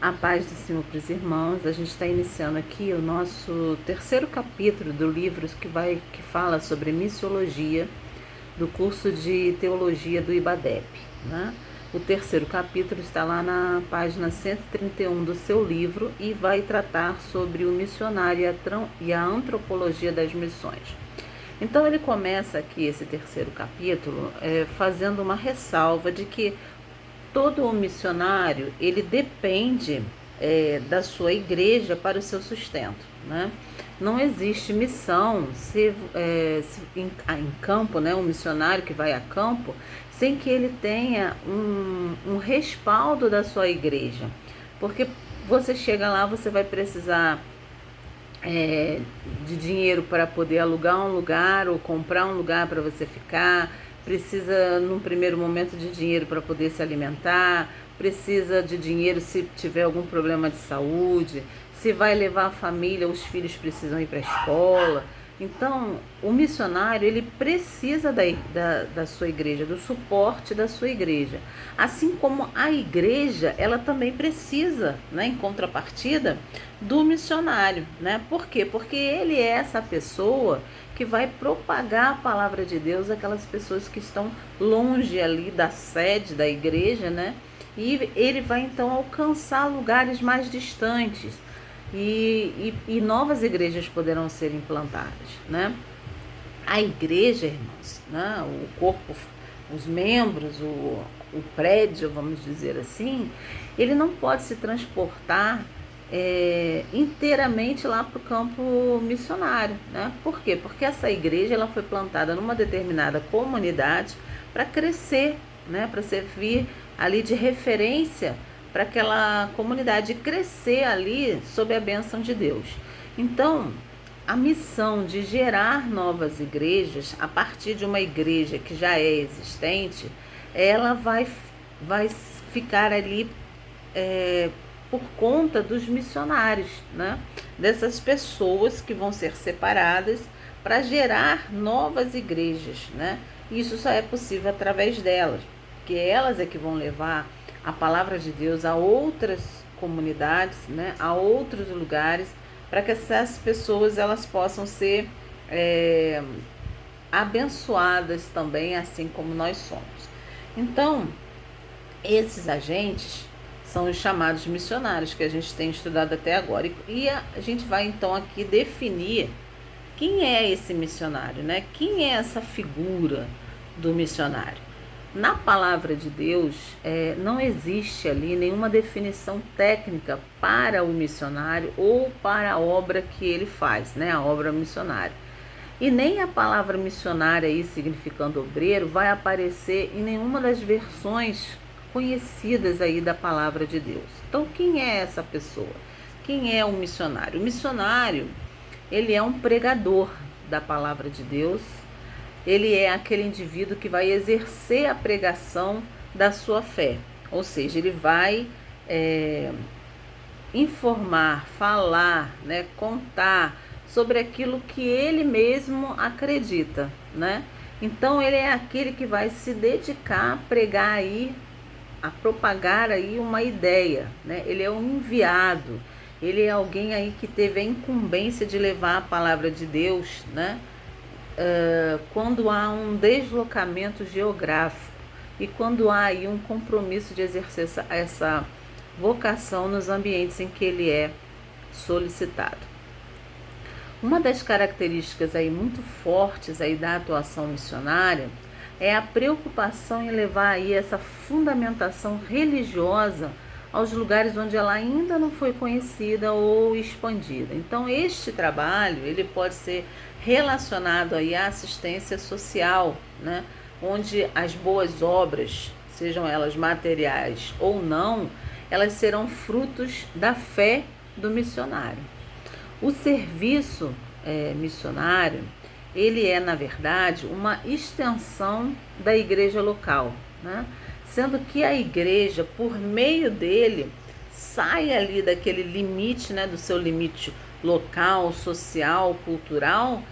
A paz do Senhor para os irmãos. A gente está iniciando aqui o nosso terceiro capítulo do livro que fala sobre missiologia do curso de teologia do IBADEP, né? O terceiro capítulo está lá na página 131 do seu livro e vai tratar sobre o missionário e a antropologia das missões. Então ele começa aqui esse terceiro capítulo fazendo uma ressalva de que todo missionário ele depende da sua igreja para o seu sustento, né? Não existe missão em campo, né? Um missionário que vai a campo sem que ele tenha um respaldo da sua igreja, porque você chega lá, você vai precisar de dinheiro para poder alugar um lugar ou comprar um lugar para você ficar, precisa num primeiro momento de dinheiro para poder se alimentar, precisa de dinheiro se tiver algum problema de saúde, se vai levar a família, os filhos precisam ir para a escola. Então, o missionário, ele precisa da sua igreja, do suporte da sua igreja. Assim como a igreja, ela também precisa, né, em contrapartida, do missionário, né? Por quê? Porque ele é essa pessoa que vai propagar a palavra de Deus àquelas pessoas que estão longe ali da sede da igreja, né? E ele vai então alcançar lugares mais distantes e novas igrejas poderão ser implantadas, né? A igreja, irmãos, né? O corpo, os membros, o prédio, vamos dizer assim, ele não pode se transportar inteiramente lá para o campo missionário, né? Por quê? Porque essa igreja ela foi plantada numa determinada comunidade para crescer, né? Para servir ali de referência para aquela comunidade crescer ali sob a bênção de Deus. Então, a missão de gerar novas igrejas a partir de uma igreja que já é existente, ela vai ficar ali por conta dos missionários, né? Dessas pessoas que vão ser separadas para gerar novas igrejas, né? Isso só é possível através delas, porque elas é que vão levar a palavra de Deus a outras comunidades, né? A outros lugares, para que essas pessoas elas possam ser abençoadas também, assim como nós somos. Então, esses agentes são os chamados missionários que a gente tem estudado até agora. E a gente vai então aqui definir quem é esse missionário, né? Quem é essa figura do missionário? Na palavra de Deus, não existe ali nenhuma definição técnica para o missionário ou para a obra que ele faz, né? A obra missionária. E nem a palavra missionária aí, significando obreiro, vai aparecer em nenhuma das versões conhecidas aí da palavra de Deus. Então, quem é essa pessoa? Quem é o missionário? O missionário, ele é um pregador da palavra de Deus. Ele é aquele indivíduo que vai exercer a pregação da sua fé. Ou seja, ele vai informar, falar, né, contar sobre aquilo que ele mesmo acredita, né? Então ele é aquele que vai se dedicar a pregar aí, a propagar aí uma ideia, né? Ele é um enviado, ele é alguém aí que teve a incumbência de levar a palavra de Deus, né? Quando há um deslocamento geográfico e quando há aí um compromisso de exercer essa vocação nos ambientes em que ele é solicitado. Uma das características aí muito fortes aí da atuação missionária é a preocupação em levar aí essa fundamentação religiosa aos lugares onde ela ainda não foi conhecida ou expandida. Então, este trabalho ele pode ser relacionado aí à assistência social, né? Onde as boas obras, sejam elas materiais ou não, elas serão frutos da fé do missionário. O serviço missionário, ele é, na verdade, uma extensão da igreja local, né? Sendo que a igreja, por meio dele, sai ali daquele limite, né, do seu limite local, social, cultural,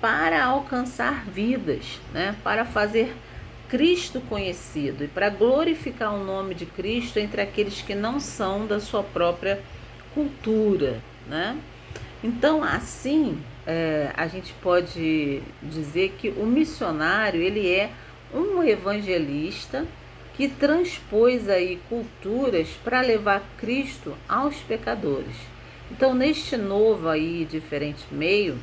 para alcançar vidas, né? Para fazer Cristo conhecido e para glorificar o nome de Cristo entre aqueles que não são da sua própria cultura, né? Então, assim, a gente pode dizer que o missionário, ele é um evangelista que transpôs aí culturas para levar Cristo aos pecadores. Então, neste novo aí diferente meio,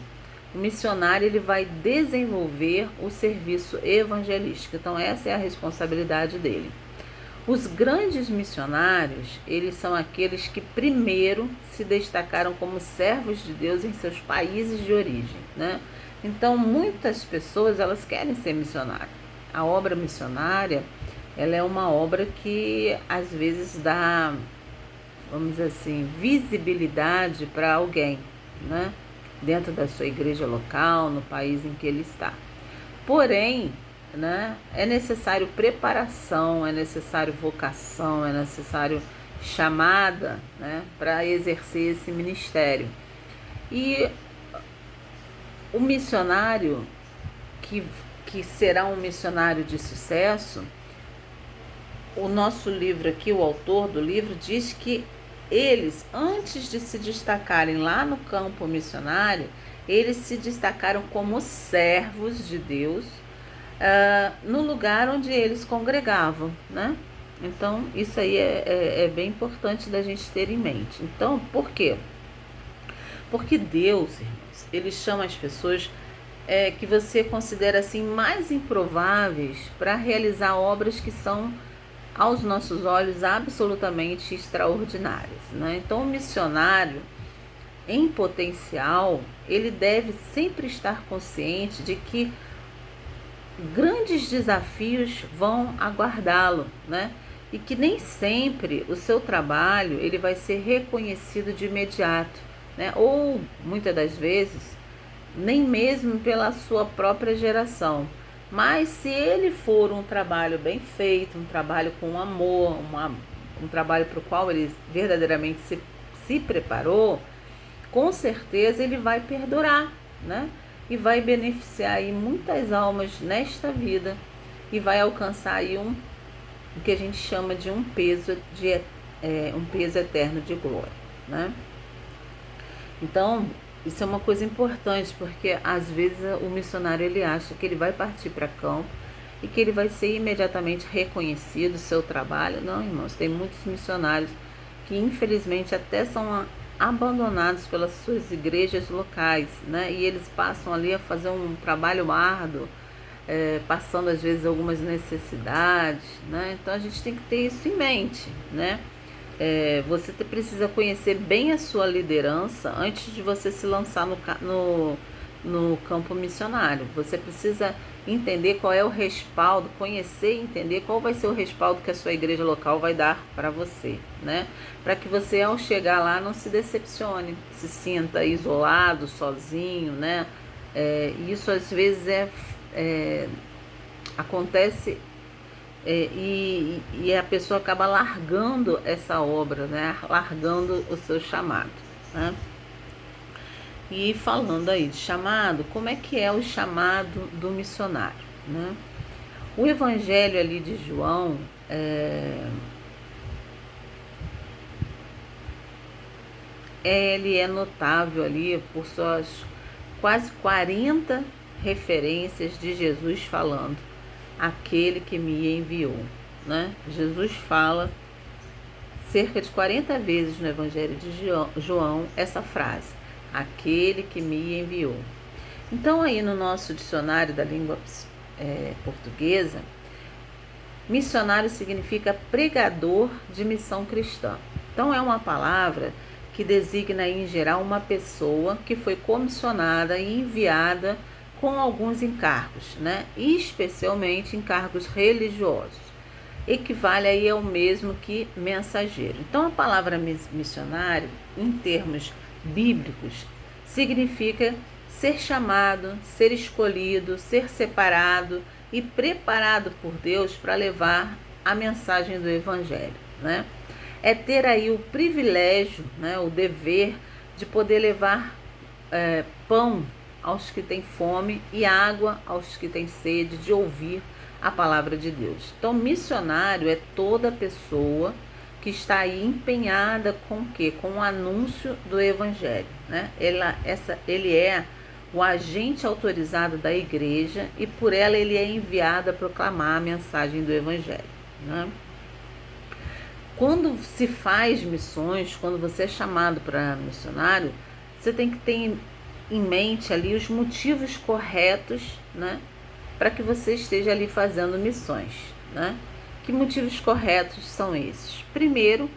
o missionário ele vai desenvolver o serviço evangelístico. Então, essa é a responsabilidade dele. Os grandes missionários, eles são aqueles que primeiro se destacaram como servos de Deus em seus países de origem, né? Então, muitas pessoas, elas querem ser missionárias. A obra missionária, ela é uma obra que às vezes dá, vamos dizer assim, visibilidade para alguém, né? Dentro da sua igreja local, no país em que ele está. Porém, né, é necessário preparação, é necessário vocação, é necessário chamada, né, para exercer esse ministério. E o missionário que será um missionário de sucesso, o nosso livro aqui, o autor do livro, diz que eles, antes de se destacarem lá no campo missionário, eles se destacaram como servos de Deus no lugar onde eles congregavam, né? Então, isso aí é bem importante da gente ter em mente. Então, por quê? Porque Deus, irmãos, ele chama as pessoas que você considera assim mais improváveis para realizar obras que são aos nossos olhos absolutamente extraordinárias, né? Então, o missionário em potencial, ele deve sempre estar consciente de que grandes desafios vão aguardá-lo, né? E que nem sempre o seu trabalho ele vai ser reconhecido de imediato, né? Ou muitas das vezes nem mesmo pela sua própria geração. Mas se ele for um trabalho bem feito, um trabalho com amor, um trabalho para o qual ele verdadeiramente se preparou, com certeza ele vai perdurar, né? E vai beneficiar aí muitas almas nesta vida e vai alcançar aí o que a gente chama de um peso eterno de glória, né? Então, isso é uma coisa importante, porque às vezes o missionário ele acha que ele vai partir para campo e que ele vai ser imediatamente reconhecido o seu trabalho. Não, irmãos, tem muitos missionários que infelizmente até são abandonados pelas suas igrejas locais, né? E eles passam ali a fazer um trabalho árduo, passando às vezes algumas necessidades, né? Então a gente tem que ter isso em mente, né? Você precisa conhecer bem a sua liderança antes de você se lançar no campo missionário. Você precisa entender qual é o respaldo, conhecer e entender qual vai ser o respaldo que a sua igreja local vai dar para você, né? Para que você, ao chegar lá, não se decepcione, se sinta isolado, sozinho, né? Isso às vezes acontece. E a pessoa acaba largando essa obra, né? Largando o seu chamado, né? E falando aí de chamado, como é que é o chamado do missionário, né? O evangelho ali de João ele é notável ali por suas quase 40 referências de Jesus falando: aquele que me enviou, né? Jesus fala cerca de 40 vezes no Evangelho de João essa frase: aquele que me enviou. Então aí no nosso dicionário da língua portuguesa, missionário significa pregador de missão cristã. Então é uma palavra que designa em geral uma pessoa que foi comissionada e enviada com alguns encargos, né? Especialmente encargos religiosos. Equivale aí ao mesmo que mensageiro. Então a palavra missionário, em termos bíblicos, significa ser chamado, ser escolhido, ser separado e preparado por Deus para levar a mensagem do evangelho, né? É ter aí o privilégio, né, o dever de poder levar pão aos que têm fome e água aos que têm sede, de ouvir a palavra de Deus. Então, missionário é toda pessoa que está aí empenhada com o quê? Com o anúncio do evangelho, né? Ele é o agente autorizado da igreja e por ela ele é enviado a proclamar a mensagem do evangelho, né? Quando se faz missões, quando você é chamado para missionário, você tem que ter em mente ali os motivos corretos, né, para que você esteja ali fazendo missões, né? Que motivos corretos são esses? Primeiro,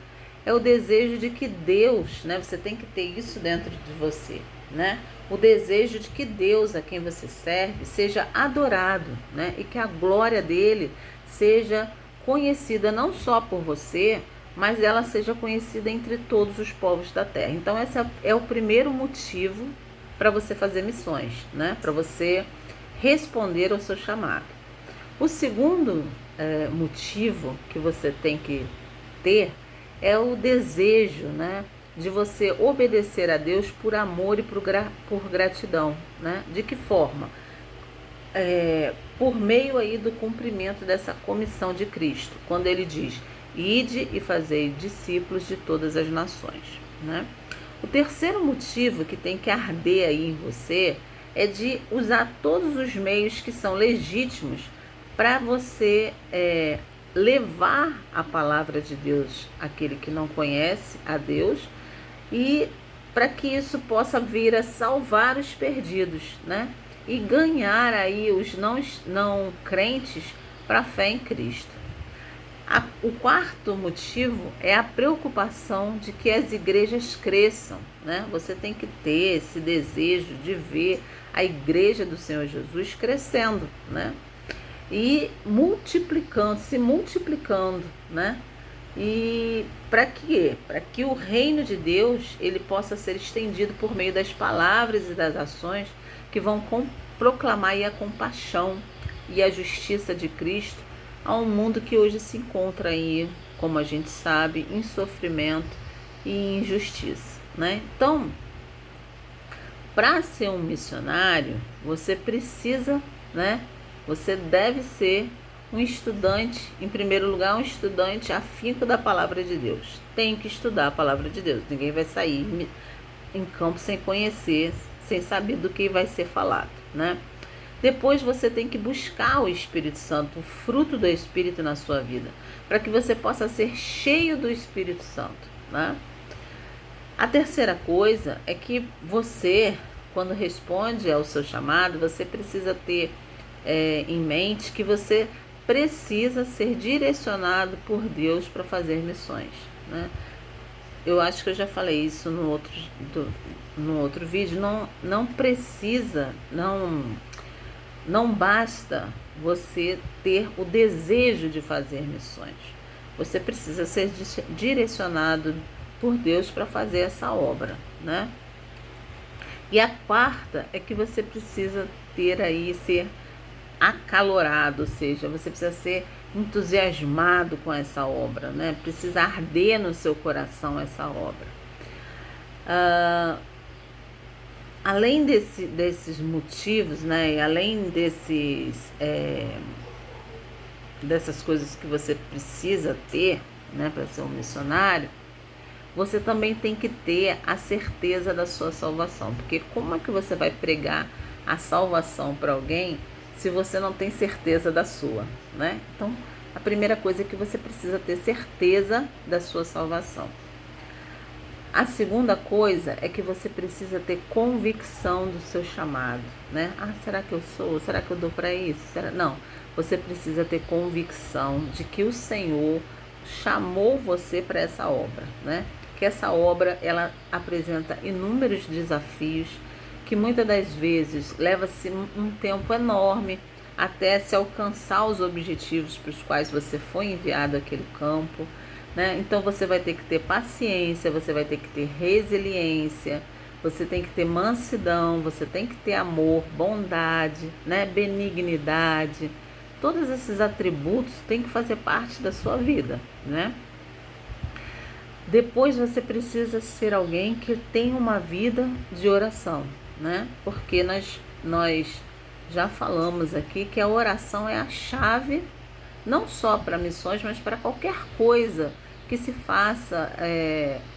é o desejo de que Deus, né, você tem que ter isso dentro de você, né? O desejo de que Deus, a quem você serve, seja adorado, né? E que a glória dele seja conhecida não só por você, mas ela seja conhecida entre todos os povos da terra. Então, esse é o primeiro motivo para você fazer missões, né? Para você responder ao seu chamado. O segundo motivo que você tem que ter é o desejo, né, de você obedecer a Deus por amor e por gratidão, né? De que forma? Por meio aí do cumprimento dessa comissão de Cristo, quando ele diz: ide e fazei discípulos de todas as nações, né? O terceiro motivo que tem que arder aí em você é de usar todos os meios que são legítimos para você levar a palavra de Deus àquele que não conhece a Deus e para que isso possa vir a salvar os perdidos, né? E ganhar aí os não crentes para a fé em Cristo. O quarto motivo é a preocupação de que as igrejas cresçam, né? Você tem que ter esse desejo de ver a igreja do Senhor Jesus crescendo, né? E se multiplicando, né? E para quê? Para que o reino de Deus ele possa ser estendido por meio das palavras e das ações que vão proclamar aí a compaixão e a justiça de Cristo a um mundo que hoje se encontra aí, como a gente sabe, em sofrimento e injustiça, né? Então, para ser um missionário, você precisa, né? Você deve ser um estudante, em primeiro lugar, um estudante afinco da palavra de Deus. Tem que estudar a palavra de Deus. Ninguém vai sair em campo sem conhecer, sem saber do que vai ser falado, né? Depois você tem que buscar o Espírito Santo, o fruto do Espírito na sua vida, para que você possa ser cheio do Espírito Santo, né? A terceira coisa é que você, quando responde ao seu chamado, você precisa ter em mente que você precisa ser direcionado por Deus para fazer missões, né? Eu acho que eu já falei isso no outro vídeo. Não precisa, não basta você ter o desejo de fazer missões. Você precisa ser direcionado por Deus para fazer essa obra, né? E a quarta é que você precisa ser acalorado, ou seja, você precisa ser entusiasmado com essa obra, né? Precisa arder no seu coração essa obra. Além desses motivos, né? E além dessas coisas que você precisa ter, né, para ser um missionário, você também tem que ter a certeza da sua salvação. Porque como é que você vai pregar a salvação para alguém se você não tem certeza da sua, né? Então, a primeira coisa é que você precisa ter certeza da sua salvação. A segunda coisa é que você precisa ter convicção do seu chamado, né? Será que eu sou? Será que eu dou para isso? Não, você precisa ter convicção de que o Senhor chamou você para essa obra, né? Que essa obra, ela apresenta inúmeros desafios, que muitas das vezes leva-se um tempo enorme até se alcançar os objetivos para os quais você foi enviado àquele campo, né? Então você vai ter que ter paciência, você vai ter que ter resiliência, você tem que ter mansidão, você tem que ter amor, bondade, né? Benignidade. Todos esses atributos têm que fazer parte da sua vida, né? Depois você precisa ser alguém que tem uma vida de oração, né? Porque nós já falamos aqui que a oração é a chave, não só para missões, mas para qualquer coisa que se faça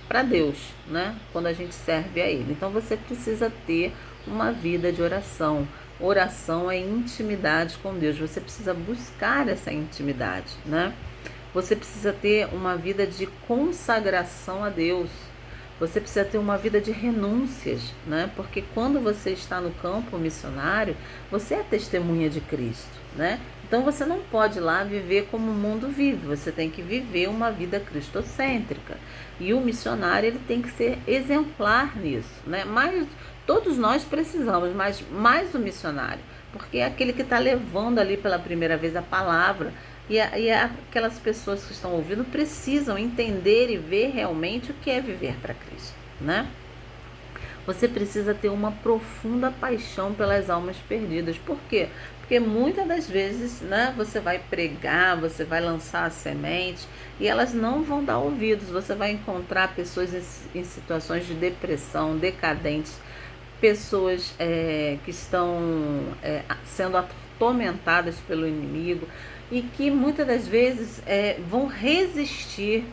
para Deus, né? Quando a gente serve a Ele. Então você precisa ter uma vida de oração. Oração é intimidade com Deus. Você precisa buscar essa intimidade, né? Você precisa ter uma vida de consagração a Deus. Você precisa ter uma vida de renúncias, né? Porque quando você está no campo missionário, você é testemunha de Cristo, né? Então você não pode ir lá viver como o mundo vive, você tem que viver uma vida cristocêntrica. E o missionário, ele tem que ser exemplar nisso, né? Mas todos nós precisamos, mas mais o missionário, porque é aquele que está levando ali pela primeira vez a palavra. E aquelas pessoas que estão ouvindo precisam entender e ver realmente o que é viver para Cristo, né? Você precisa ter uma profunda paixão pelas almas perdidas. Por quê? Porque muitas das vezes, né, você vai pregar, você vai lançar a semente e elas não vão dar ouvidos. Você vai encontrar pessoas em situações de depressão, decadentes, pessoas que estão sendo atormentadas pelo inimigo e que muitas das vezes vão resistir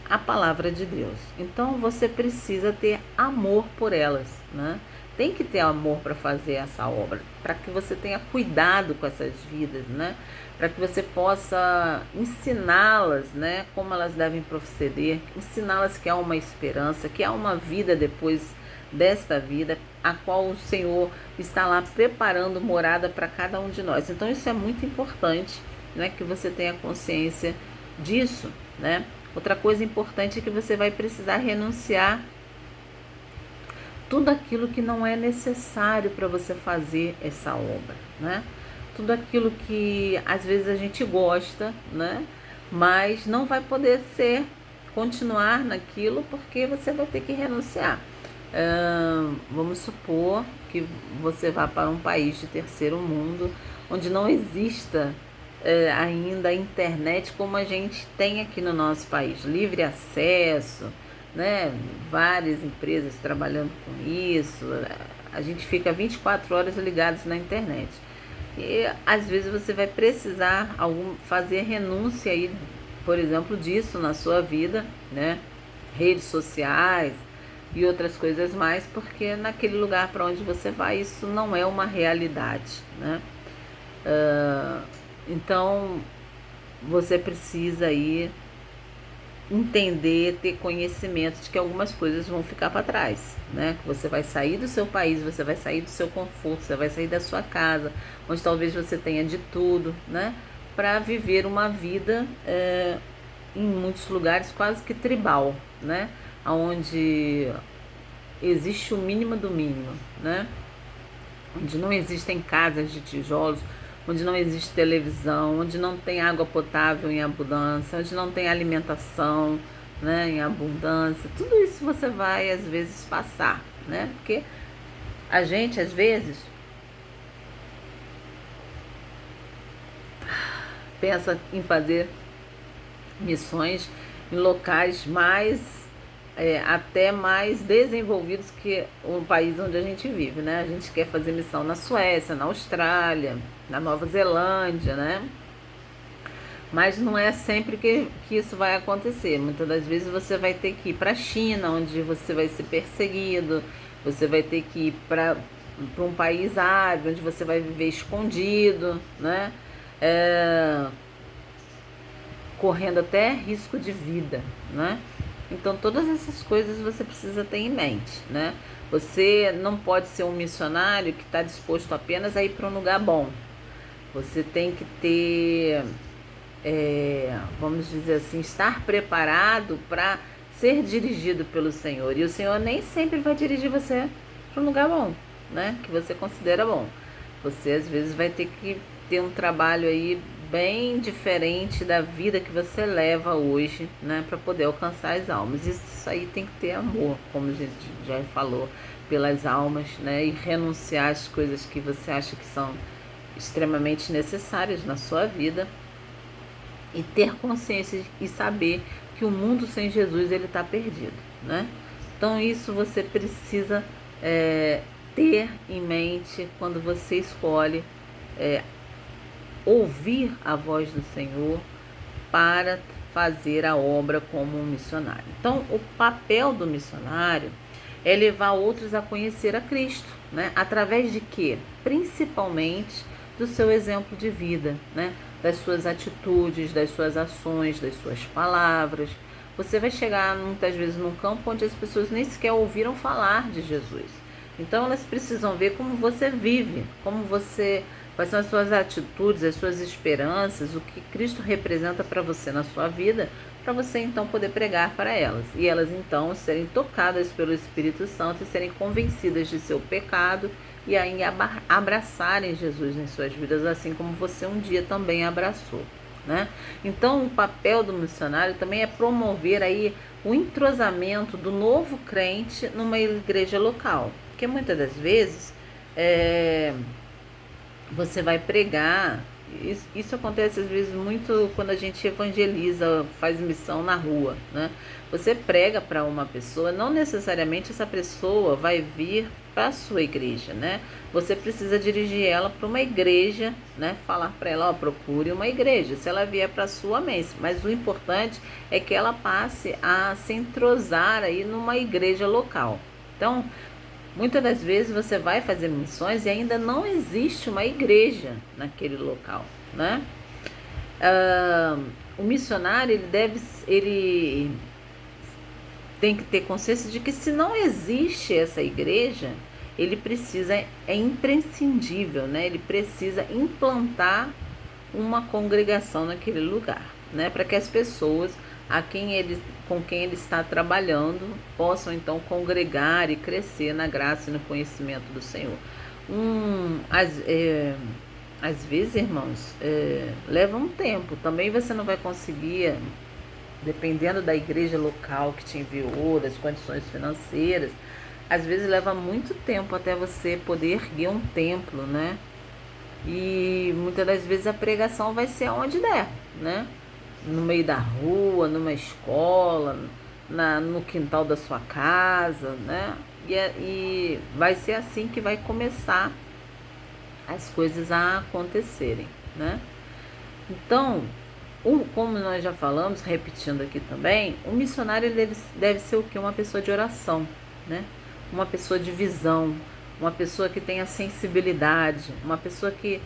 à palavra de Deus. Então você precisa ter amor por elas, né? Tem que ter amor para fazer essa obra, para que você tenha cuidado com essas vidas, né? Para que você possa ensiná-las, né? Como elas devem proceder, ensiná-las que há uma esperança, que há uma vida depois desta vida, a qual o Senhor está lá preparando morada para cada um de nós. Então isso é muito importante, né? Que você tenha consciência disso, né? Outra coisa importante é que você vai precisar renunciar tudo aquilo que não é necessário para você fazer essa obra, né? Tudo aquilo que às vezes a gente gosta, né? Mas não vai poder continuar naquilo porque você vai ter que renunciar. Vamos supor que você vá para um país de terceiro mundo, onde não exista ainda a internet como a gente tem aqui no nosso país, livre acesso, né? Várias empresas trabalhando com isso, a gente fica 24 horas ligados na internet. E às vezes você vai precisar fazer renúncia aí, por exemplo, disso na sua vida, né? Redes sociais e outras coisas mais, porque naquele lugar para onde você vai isso não é uma realidade, né? Então você precisa aí entender, ter conhecimento de que algumas coisas vão ficar para trás, né? Que você vai sair do seu país, você vai sair do seu conforto, você vai sair da sua casa, onde talvez você tenha de tudo, né? Para viver uma vida em muitos lugares quase que tribal, né? Onde existe o mínimo do mínimo, né? Onde não existem casas de tijolos, onde não existe televisão, onde não tem água potável em abundância, onde não tem alimentação, né, em abundância. Tudo isso você vai às vezes passar, né? Porque a gente às vezes pensa em fazer missões em locais até mais desenvolvidos que o país onde a gente vive, né? A gente quer fazer missão na Suécia, na Austrália, na Nova Zelândia, né? Mas não é sempre que isso vai acontecer. Muitas das vezes você vai ter que ir para a China, onde você vai ser perseguido, você vai ter que ir para um país árabe, onde você vai viver escondido, né? Correndo até risco de vida, né? Então todas essas coisas você precisa ter em mente, né? Você não pode ser um missionário que está disposto apenas a ir para um lugar bom. Você tem que ter, vamos dizer assim, estar preparado para ser dirigido pelo Senhor. E o Senhor nem sempre vai dirigir você para um lugar bom, né? Que você considera bom. Você às vezes vai ter que ter um trabalho aí bem diferente da vida que você leva hoje, né, para poder alcançar as almas. Isso aí tem que ter amor, como a gente já falou, pelas almas, né, e renunciar às coisas que você acha que são extremamente necessárias na sua vida e ter consciência e saber que o mundo sem Jesus ele está perdido, né? Então isso você precisa ter em mente quando você escolhe ouvir a voz do Senhor para fazer a obra como um missionário. Então, o papel do missionário é levar outros a conhecer a Cristo, né? Através de quê? Principalmente do seu exemplo de vida, né? Das suas atitudes, das suas ações, das suas palavras. Você vai chegar muitas vezes num campo onde as pessoas nem sequer ouviram falar de Jesus. Então elas precisam ver como você vive, quais são as suas atitudes, as suas esperanças, o que Cristo representa para você na sua vida, para você então poder pregar para elas. E elas então serem tocadas pelo Espírito Santo e serem convencidas de seu pecado e aí abraçarem Jesus em suas vidas, assim como você um dia também abraçou, né? Então o papel do missionário também é promover aí o entrosamento do novo crente numa igreja local, porque muitas das vezes você vai pregar. Isso acontece às vezes muito quando a gente evangeliza, faz missão na rua, né? Você prega para uma pessoa, não necessariamente essa pessoa vai vir para a sua igreja, né? Você precisa dirigir ela para uma igreja, né? Falar para ela, ó, procure uma igreja. Se ela vier para a sua, amém. Mas o importante é que ela passe a se entrosar aí numa igreja local. Então, muitas das vezes você vai fazer missões e ainda não existe uma igreja naquele local, né? O missionário ele tem que ter consciência de que se não existe essa igreja, ele precisa, é imprescindível, né? Ele precisa implantar uma congregação naquele lugar, né? Para que as pessoas com quem ele está trabalhando possam então congregar e crescer na graça e no conhecimento do Senhor. Às vezes, irmãos, leva um tempo. Também você não vai conseguir, dependendo da igreja local que te enviou, das condições financeiras, às vezes leva muito tempo até você poder erguer um templo, né? E muitas das vezes a pregação vai ser onde der, né? No meio da rua, numa escola, no quintal da sua casa, né? E vai ser assim que vai começar as coisas a acontecerem, né? Então, como nós já falamos, repetindo aqui também, o missionário deve ser o quê? Uma pessoa de oração, né? Uma pessoa de visão, uma pessoa que tenha sensibilidade, uma pessoa que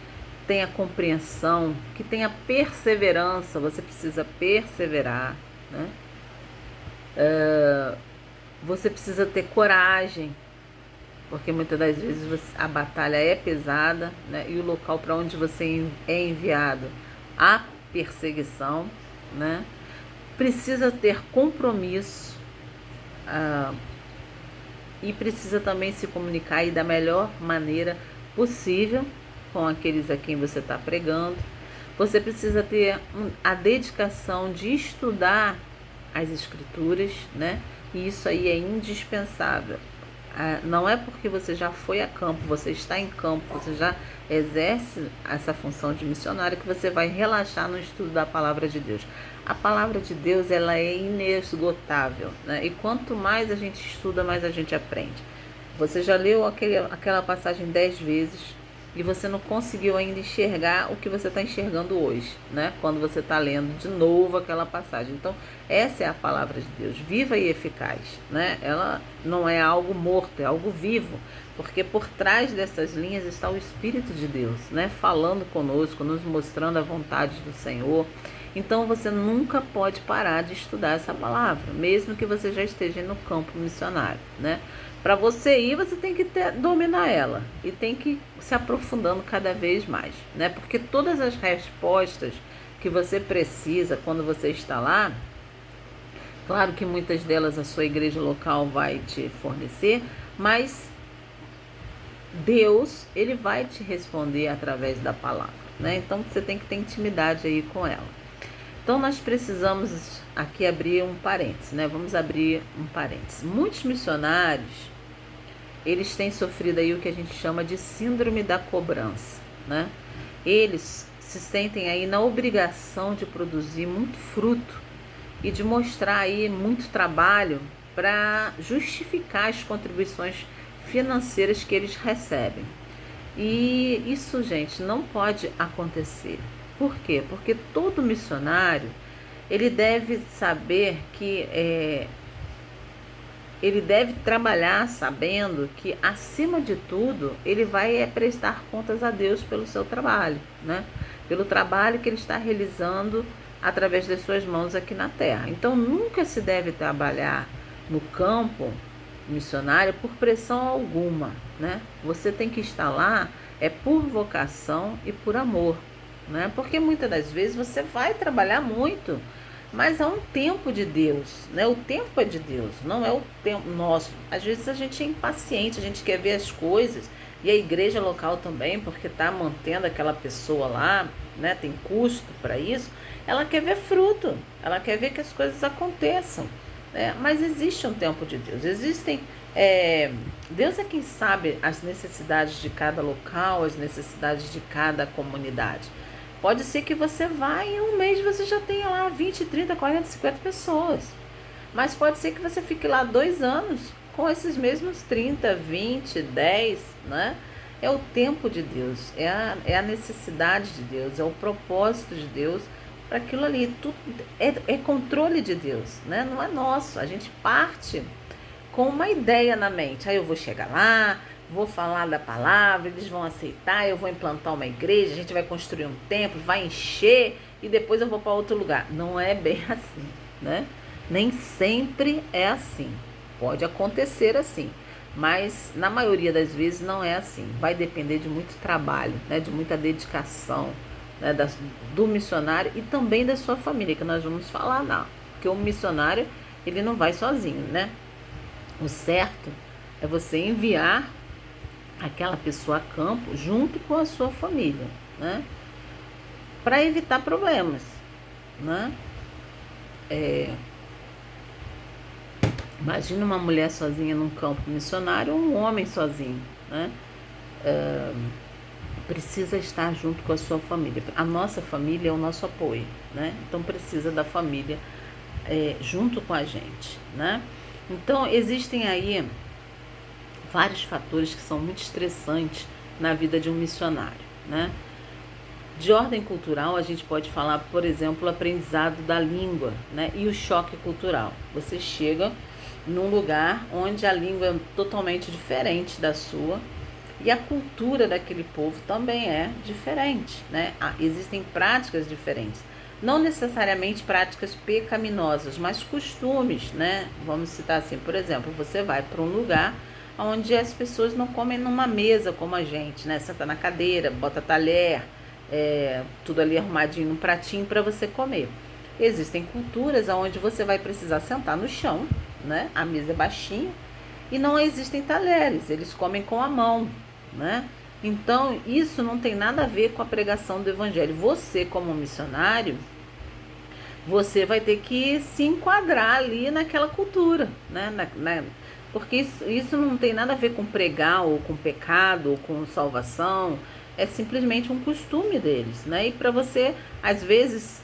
tenha compreensão, que tenha perseverança. Você precisa perseverar, né? Você precisa ter coragem, porque muitas das vezes a batalha é pesada, né? E o local para onde você é enviado, há perseguição, né? Precisa ter compromisso, e precisa também se comunicar aí da melhor maneira possível com aqueles a quem você está pregando. Você precisa ter a dedicação de estudar as escrituras, né? E isso aí é indispensável. Não é porque você já foi a campo, você está em campo, você já exerce essa função de missionário que você vai relaxar no estudo da palavra de Deus. A palavra de Deus, ela é inesgotável, né? E quanto mais a gente estuda, mais a gente aprende. Você já leu aquela passagem 10 vezes e você não conseguiu ainda enxergar o que você está enxergando hoje, né? Quando você está lendo de novo aquela passagem. Então, essa é a palavra de Deus, viva e eficaz, né? Ela não é algo morto, é algo vivo, porque por trás dessas linhas está o Espírito de Deus, né? Falando conosco, nos mostrando a vontade do Senhor. Então, você nunca pode parar de estudar essa palavra, mesmo que você já esteja no campo missionário, né? Para você ir, você tem que dominar ela e tem que se aprofundando cada vez mais, né? Porque todas as respostas que você precisa quando você está lá, claro que muitas delas a sua igreja local vai te fornecer, mas Deus, ele vai te responder através da palavra, né? Então você tem que ter intimidade aí com ela. Então nós precisamos aqui abrir um parênteses, né? Vamos abrir um parênteses. Muitos missionários, eles têm sofrido aí o que a gente chama de síndrome da cobrança, né? Eles se sentem aí na obrigação de produzir muito fruto e de mostrar aí muito trabalho para justificar as contribuições financeiras que eles recebem. E isso, gente, não pode acontecer. Por quê? Porque todo missionário, ele deve saber que ele deve trabalhar sabendo que, acima de tudo, ele vai prestar contas a Deus pelo seu trabalho, né? Pelo trabalho que ele está realizando através das suas mãos aqui na terra. Então, nunca se deve trabalhar no campo missionário por pressão alguma, né? Você tem que estar lá por vocação e por amor, né? Porque muitas das vezes você vai trabalhar muito, mas é um tempo de Deus, né? O tempo é de Deus, não é o tempo nosso. Às vezes a gente é impaciente, a gente quer ver as coisas, e a igreja local também, porque está mantendo aquela pessoa lá, né? Tem custo para isso. Ela quer ver fruto, ela quer ver que as coisas aconteçam, né? Mas existe um tempo de Deus, Deus é quem sabe as necessidades de cada local, as necessidades de cada comunidade. Pode ser que você vá e em um mês você já tenha lá 20, 30, 40, 50 pessoas. Mas pode ser que você fique lá 2 anos com esses mesmos 30, 20, 10, né? É o tempo de Deus, é a necessidade de Deus, é o propósito de Deus para aquilo ali. Tudo é controle de Deus, né? Não é nosso. A gente parte com uma ideia na mente. Aí eu vou chegar lá, vou falar da palavra, eles vão aceitar, eu vou implantar uma igreja, a gente vai construir um templo, vai encher e depois eu vou para outro lugar. Não é bem assim, né? Nem sempre é assim. Pode acontecer assim, mas na maioria das vezes não é assim. Vai depender de muito trabalho, né? De muita dedicação, né? Do missionário e também da sua família, que nós vamos falar não. Porque o missionário, ele não vai sozinho, né? O certo é você enviar aquela pessoa a campo junto com a sua família, né? Para evitar problemas, né? Imagina uma mulher sozinha num campo missionário ou um homem sozinho, né? Precisa estar junto com a sua família. A nossa família é o nosso apoio, né? Então precisa da família junto com a gente, né? Então existem aí vários fatores que são muito estressantes na vida de um missionário, né? De ordem cultural, a gente pode falar, por exemplo, o aprendizado da língua, né? E o choque cultural. Você chega num lugar onde a língua é totalmente diferente da sua e a cultura daquele povo também é diferente, né? Existem práticas diferentes. Não necessariamente práticas pecaminosas, mas costumes, né? Vamos citar assim, por exemplo, você vai para um lugar onde as pessoas não comem numa mesa como a gente, né? Senta na cadeira, bota talher, tudo ali arrumadinho num pratinho para você comer. Existem culturas onde você vai precisar sentar no chão, né? A mesa é baixinha e não existem talheres, eles comem com a mão, né? Então, isso não tem nada a ver com a pregação do evangelho. Você, como missionário, você vai ter que se enquadrar ali naquela cultura, né? Porque isso não tem nada a ver com pregar, ou com pecado, ou com salvação. É simplesmente um costume deles, né? E para você, às vezes,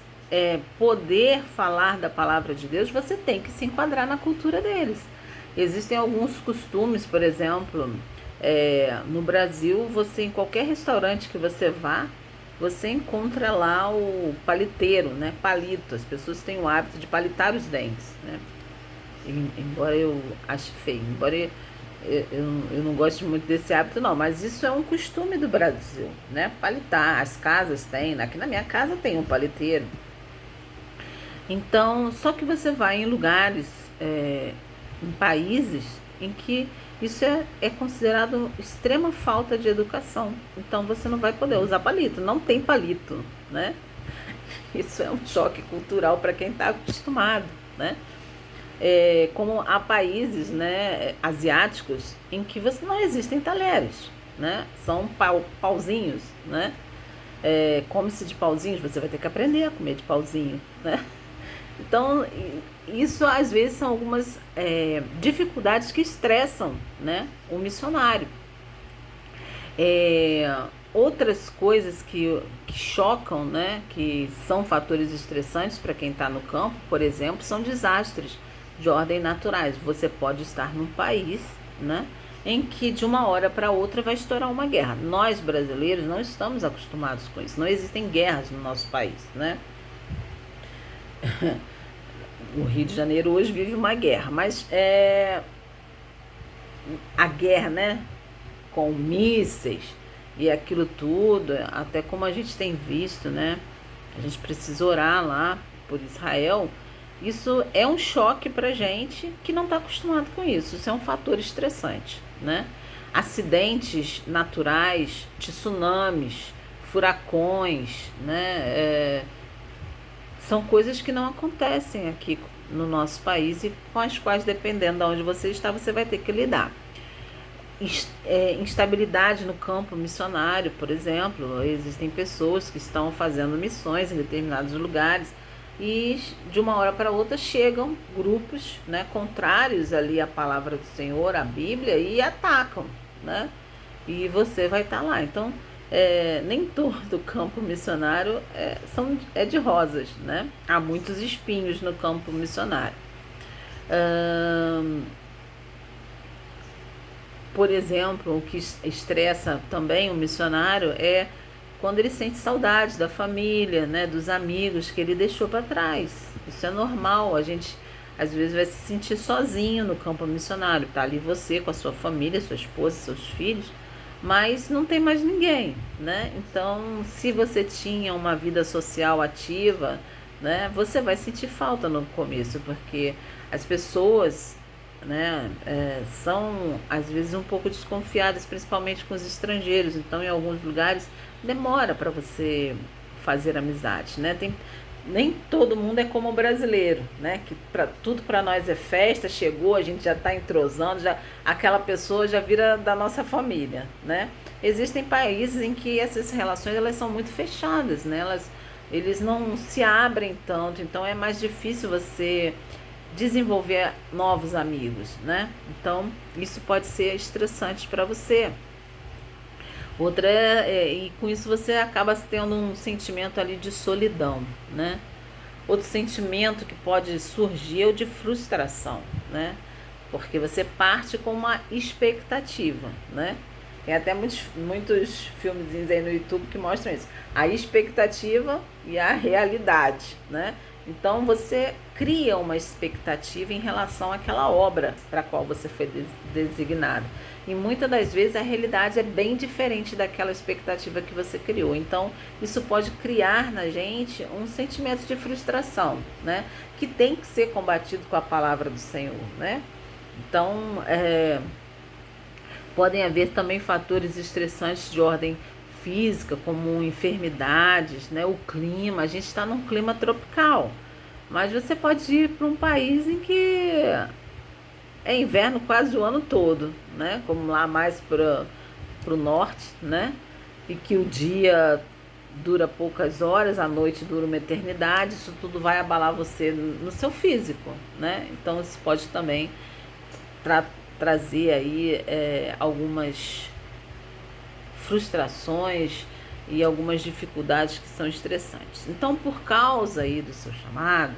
poder falar da palavra de Deus, você tem que se enquadrar na cultura deles. Existem alguns costumes, por exemplo, no Brasil, você em qualquer restaurante que você vá, você encontra lá o paliteiro, né? Palito. As pessoas têm o hábito de palitar os dentes, né? Embora eu ache feio, embora eu não gosto muito desse hábito não, mas isso é um costume do Brasil, né? Palitar, as casas têm, aqui na minha casa tem um paliteiro. Então, só que você vai em lugares, em países em que isso é considerado extrema falta de educação. Então você não vai poder usar palito, não tem palito, né? Isso é um choque cultural para quem está acostumado, né? Como há países, né, asiáticos em que não existem talheres, né? São pauzinhos, né? Come-se de pauzinhos, você vai ter que aprender a comer de pauzinho, né? Então, isso às vezes são algumas dificuldades que estressam, né, o missionário. Outras coisas que chocam, né, que são fatores estressantes para quem está no campo, por exemplo, são desastres de ordem naturais. Você pode estar num país, né, em que de uma hora para outra vai estourar uma guerra. Nós brasileiros não estamos acostumados com isso. Não existem guerras no nosso país, né? O Rio de Janeiro hoje vive uma guerra, mas a guerra, né? Com mísseis e aquilo tudo, até como a gente tem visto, né? A gente precisa orar lá por Israel. Isso é um choque pra gente que não está acostumado com isso. Isso é um fator estressante, né? Acidentes naturais, tsunamis, furacões, né? São coisas que não acontecem aqui no nosso país e com as quais, dependendo de onde você está, você vai ter que lidar. Instabilidade no campo missionário, por exemplo. Existem pessoas que estão fazendo missões em determinados lugares e de uma hora para outra chegam grupos, né, contrários ali à palavra do Senhor, à Bíblia, e atacam, né? E você vai estar lá. Então, nem todo campo missionário é de rosas, né? Há muitos espinhos no campo missionário. Por exemplo, o que estressa também o missionário é quando ele sente saudade da família, né, dos amigos que ele deixou para trás. Isso é normal. A gente às vezes vai se sentir sozinho no campo missionário. Tá ali você com a sua família, sua esposa, seus filhos, mas não tem mais ninguém, né? Então, se você tinha uma vida social ativa, né, você vai sentir falta no começo, porque as pessoas, né, são às vezes um pouco desconfiadas, principalmente com os estrangeiros. Então, em alguns lugares demora para você fazer amizade, né? Nem todo mundo é como o brasileiro, né? Que tudo para nós é festa, chegou, a gente já está entrosando, já aquela pessoa já vira da nossa família, né? Existem países em que essas relações elas são muito fechadas, né? Eles não se abrem tanto, então é mais difícil você desenvolver novos amigos, né? Então, isso pode ser estressante para você. Outra e com isso você acaba tendo um sentimento ali de solidão, né? Outro sentimento que pode surgir é o de frustração, né? Porque você parte com uma expectativa, né? Tem até muitos filmezinhos aí no YouTube que mostram isso. A expectativa e a realidade, né? Então você cria uma expectativa em relação àquela obra para a qual você foi designado. E muitas das vezes a realidade é bem diferente daquela expectativa que você criou. Então isso pode criar na gente um sentimento de frustração, né? Que tem que ser combatido com a palavra do Senhor, né? Então, podem haver também fatores estressantes de ordem física, como enfermidades, né? O clima. A gente está num clima tropical, mas você pode ir para um país em que é inverno quase o ano todo, né? Como lá mais para o norte, né? E que o dia dura poucas horas, a noite dura uma eternidade. Isso tudo vai abalar você no seu físico, né? Então isso pode também trazer aí algumas frustrações e algumas dificuldades que são estressantes. Então, por causa aí do seu chamado,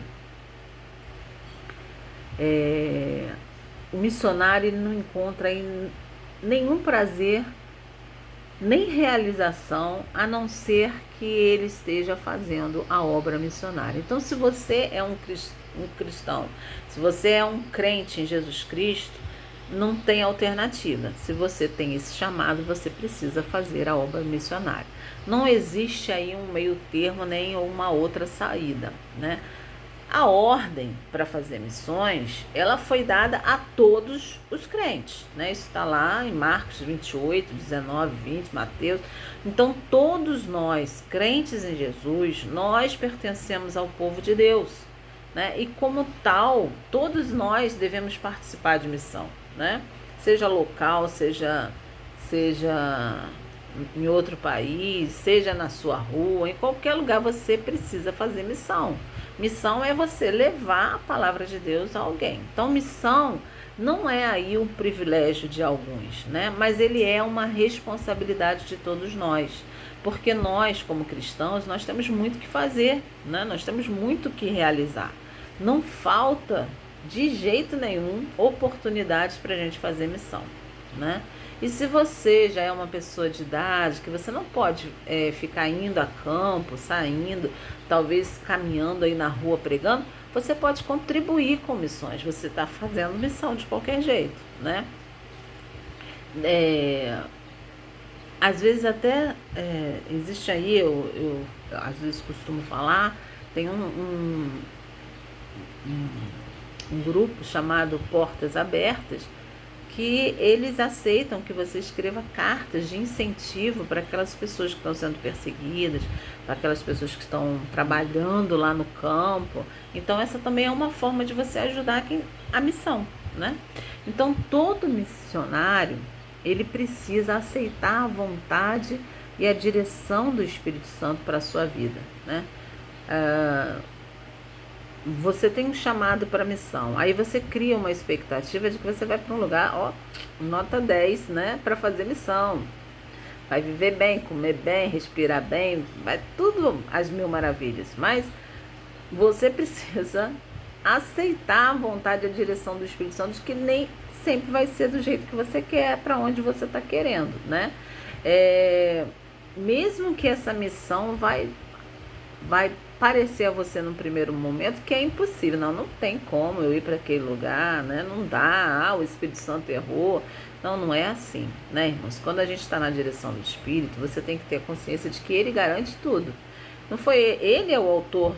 o missionário ele não encontra nenhum prazer nem realização a não ser que ele esteja fazendo a obra missionária. Então, se você é um cristão, se você é um crente em Jesus Cristo, não tem alternativa. Se você tem esse chamado, você precisa fazer a obra missionária. Não existe aí um meio termo nem uma outra saída, né? A ordem para fazer missões, ela foi dada a todos os crentes, né? Isso está lá em Marcos 28, 19, 20, Mateus. Então, todos nós, crentes em Jesus, nós pertencemos ao povo de Deus, né? E como tal, todos nós devemos participar de missão, né? Seja local, seja em outro país, seja na sua rua, em qualquer lugar você precisa fazer missão. Missão é você levar a palavra de Deus a alguém. Então, missão não é aí um privilégio de alguns, né? Mas ele é uma responsabilidade de todos nós. Porque nós, como cristãos, nós temos muito que fazer, né? Nós temos muito que realizar. Não falta, de jeito nenhum, oportunidades para a gente fazer missão. né? E se você já é uma pessoa de idade, que você não pode ficar indo a campo, saindo, talvez caminhando aí na rua pregando, você pode contribuir com missões. Você está fazendo missão de qualquer jeito, né? Às vezes até existe aí, eu às vezes costumo falar, tem um grupo chamado Portas Abertas, que eles aceitam que você escreva cartas de incentivo para aquelas pessoas que estão sendo perseguidas, para aquelas pessoas que estão trabalhando lá no campo. Então essa também é uma forma de você ajudar a missão, né? Então todo missionário, ele precisa aceitar a vontade e a direção do Espírito Santo para a sua vida, né? Você tem um chamado para missão, aí você cria uma expectativa de que você vai para um lugar, ó, nota 10, né, para fazer missão. Vai viver bem, comer bem, respirar bem, vai tudo às mil maravilhas. Mas você precisa aceitar a vontade e a direção do Espírito Santo, de que nem sempre vai ser do jeito que você quer, para onde você está querendo, né? Mesmo que essa missão vai parecer a você no primeiro momento que é impossível, não tem como eu ir para aquele lugar, né? Não dá, o Espírito Santo errou. Não é assim, né, irmãos? Quando a gente está na direção do Espírito, você tem que ter consciência de que Ele garante tudo. Não foi Ele é o autor,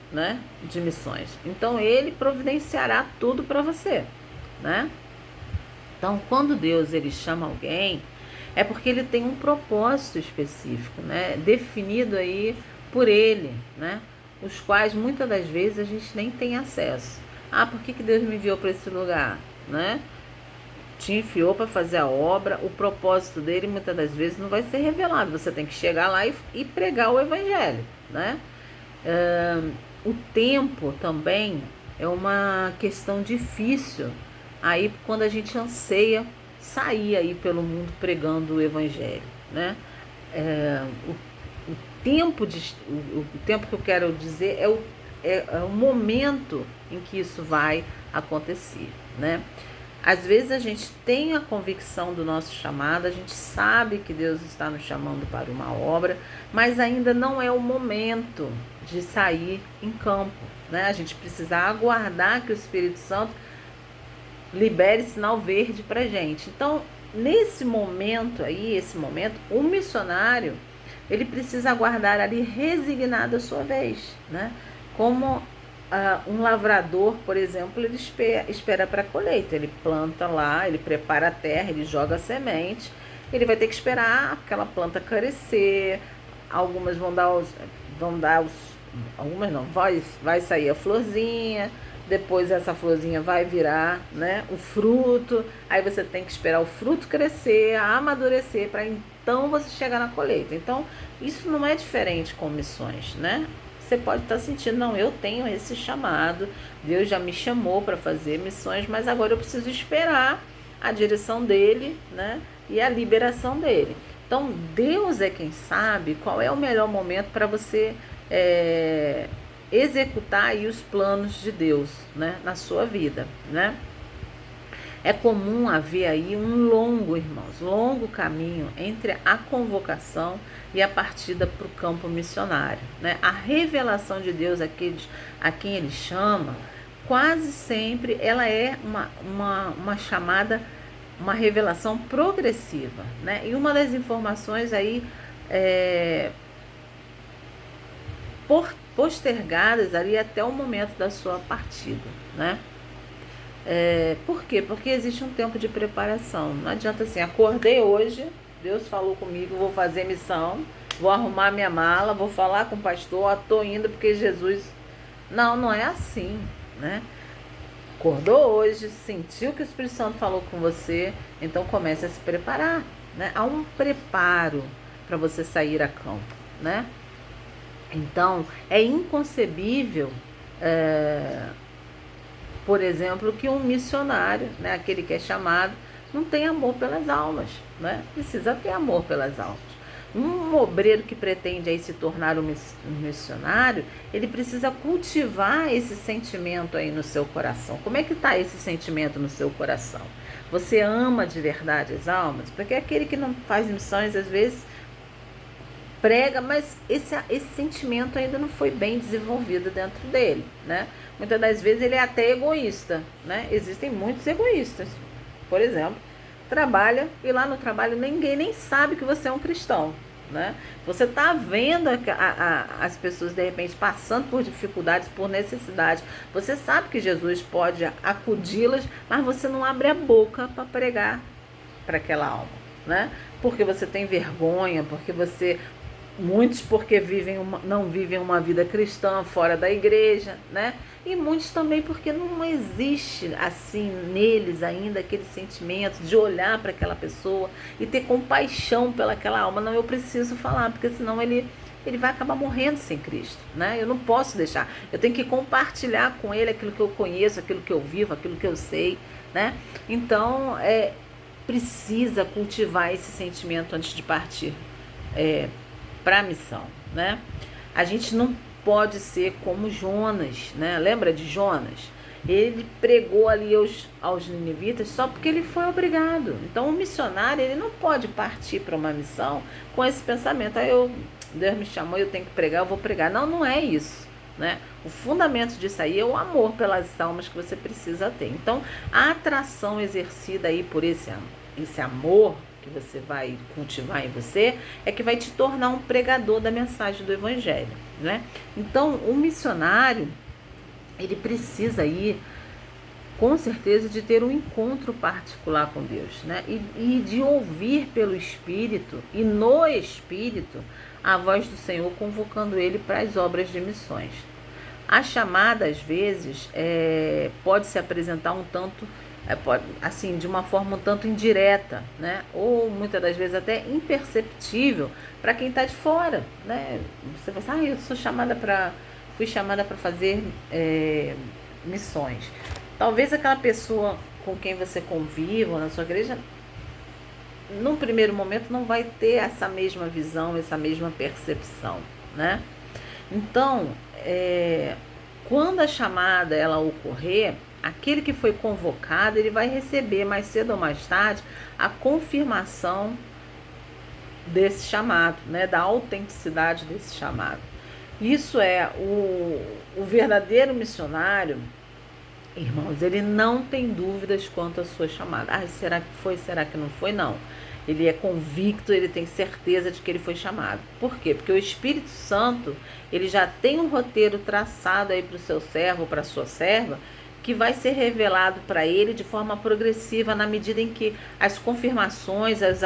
né, de missões. Então Ele providenciará tudo para você, né? Então quando Deus ele chama alguém, é porque Ele tem um propósito específico, né, definido aí por Ele, né? Os quais muitas das vezes a gente nem tem acesso. Por que Deus me enviou para esse lugar, né? Te enviou para fazer a obra, o propósito dele muitas das vezes não vai ser revelado. Você tem que chegar lá e pregar o evangelho, né? O tempo também é uma questão difícil aí quando a gente anseia sair aí pelo mundo pregando o evangelho, né? O tempo que eu quero dizer é o momento em que isso vai acontecer, né? Às vezes a gente tem a convicção do nosso chamado, a gente sabe que Deus está nos chamando para uma obra, mas ainda não é o momento de sair em campo, né? A gente precisa aguardar que o Espírito Santo libere sinal verde para a gente. Então, nesse momento aí, o missionário, ele precisa aguardar ali resignado a sua vez, né? Como um lavrador, por exemplo, ele espera para a colheita. Ele planta lá, ele prepara a terra, ele joga a semente. Ele vai ter que esperar aquela planta crescer. Algumas algumas não, vai sair a florzinha. Depois essa florzinha vai virar, né, o fruto. Aí você tem que esperar o fruto crescer, amadurecer, para então você chegar na colheita. Então, isso não é diferente com missões, né? Você pode estar sentindo, não, eu tenho esse chamado, Deus já me chamou para fazer missões, mas agora eu preciso esperar a direção dele, né, e a liberação dele. Então, Deus é quem sabe qual é o melhor momento para você executar aí os planos de Deus, né, na sua vida, né? É comum haver aí um longo caminho entre a convocação e a partida para o campo missionário, né? A revelação de Deus a quem Ele chama, quase sempre ela é uma chamada, uma revelação progressiva, né? E uma das informações aí postergadas ali até o momento da sua partida, né? Por quê? Porque existe um tempo de preparação. Não adianta assim, acordei hoje, Deus falou comigo, vou fazer missão, vou arrumar minha mala, vou falar com o pastor, tô indo porque Jesus... Não é assim, né? Acordou hoje, sentiu que o Espírito Santo falou com você, então comece a se preparar, né? Há um preparo para você sair a campo, né? Então, é inconcebível, por exemplo, que um missionário, né, aquele que é chamado, não tem amor pelas almas, né? Precisa ter amor pelas almas. Um obreiro que pretende aí se tornar um missionário, ele precisa cultivar esse sentimento aí no seu coração. Como é que está esse sentimento no seu coração? Você ama de verdade as almas? Porque aquele que não faz missões, às vezes, prega, mas esse sentimento ainda não foi bem desenvolvido dentro dele, né? Muitas das vezes ele é até egoísta, né? Existem muitos egoístas. Por exemplo, trabalha e lá no trabalho ninguém nem sabe que você é um cristão, né? Você está vendo as pessoas de repente passando por dificuldades, por necessidade. Você sabe que Jesus pode acudi-las, mas você não abre a boca para pregar para aquela alma, né? Porque você tem vergonha, porque você muitos porque não vivem uma vida cristã fora da igreja, né? E muitos também porque não existe assim neles ainda aquele sentimento de olhar para aquela pessoa e ter compaixão pelaquela alma. Não, eu preciso falar, porque senão ele vai acabar morrendo sem Cristo, né? Eu não posso deixar. Eu tenho que compartilhar com ele aquilo que eu conheço, aquilo que eu vivo, aquilo que eu sei, né? Então, precisa cultivar esse sentimento antes de partir. Para a missão, né? A gente não pode ser como Jonas, né? Lembra de Jonas? Ele pregou ali aos ninivitas só porque ele foi obrigado. Então, o missionário, ele não pode partir para uma missão com esse pensamento: Deus me chamou, eu tenho que pregar, eu vou pregar. Não, não é isso, né? O fundamento disso aí é o amor pelas almas que você precisa ter. Então, a atração exercida aí por esse amor que você vai cultivar em você, é que vai te tornar um pregador da mensagem do Evangelho, né? Então, o missionário, ele precisa aí, com certeza, de ter um encontro particular com Deus, né? E de ouvir pelo Espírito e no Espírito a voz do Senhor convocando ele para as obras de missões. A chamada, às vezes, pode se apresentar um tanto assim, de uma forma um tanto indireta, né? Ou muitas das vezes até imperceptível para quem está de fora, né? Você vai pensar: eu fui chamada para fazer missões. Talvez aquela pessoa com quem você conviva na sua igreja, num primeiro momento, não vai ter essa mesma visão, essa mesma percepção, né? Então, quando a chamada ela ocorrer, aquele que foi convocado, ele vai receber mais cedo ou mais tarde a confirmação desse chamado, né, da autenticidade desse chamado. Isso é o verdadeiro missionário, irmãos, ele não tem dúvidas quanto à sua chamada. Será que foi? Será que não foi? Não. Ele é convicto, ele tem certeza de que ele foi chamado. Por quê? Porque o Espírito Santo, ele já tem um roteiro traçado aí para o seu servo, para a sua serva, que vai ser revelado para ele de forma progressiva na medida em que as confirmações, as